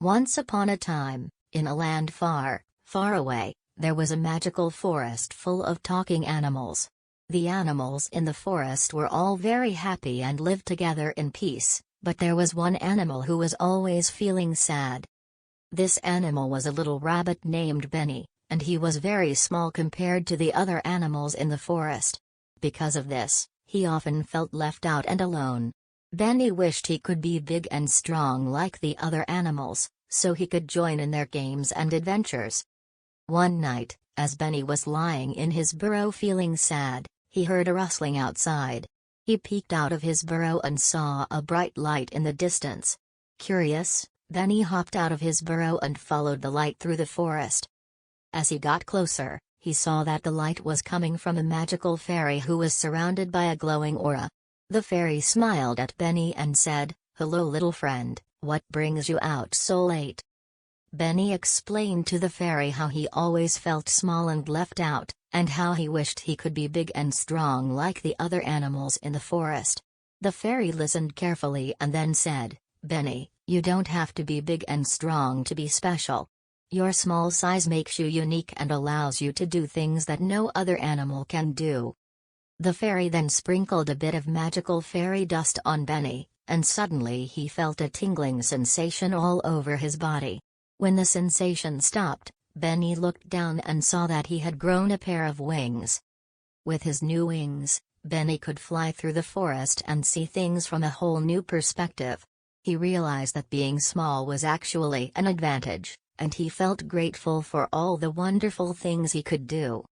Once upon a time, in a land far, far away, there was a magical forest full of talking animals. The animals in the forest were all very happy and lived together in peace, but there was one animal who was always feeling sad. This animal was a little rabbit named Benny, and he was very small compared to the other animals in the forest. Because of this, he often felt left out and alone. Benny wished he could be big and strong like the other animals, so he could join in their games and adventures. One night, as Benny was lying in his burrow feeling sad, he heard a rustling outside. He peeked out of his burrow and saw a bright light in the distance. Curious, Benny hopped out of his burrow and followed the light through the forest. As he got closer, he saw that the light was coming from a magical fairy who was surrounded by a glowing aura. The fairy smiled at Benny and said, "Hello little friend, what brings you out so late?" Benny explained to the fairy how he always felt small and left out, and how he wished he could be big and strong like the other animals in the forest. The fairy listened carefully and then said, "Benny, you don't have to be big and strong to be special. Your small size makes you unique and allows you to do things that no other animal can do." The fairy then sprinkled a bit of magical fairy dust on Benny, and suddenly he felt a tingling sensation all over his body. When the sensation stopped, Benny looked down and saw that he had grown a pair of wings. With his new wings, Benny could fly through the forest and see things from a whole new perspective. He realized that being small was actually an advantage, and he felt grateful for all the wonderful things he could do.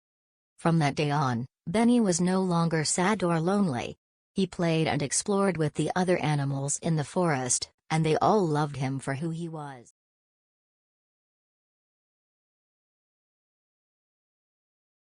From that day on, Benny was no longer sad or lonely. He played and explored with the other animals in the forest, and they all loved him for who he was.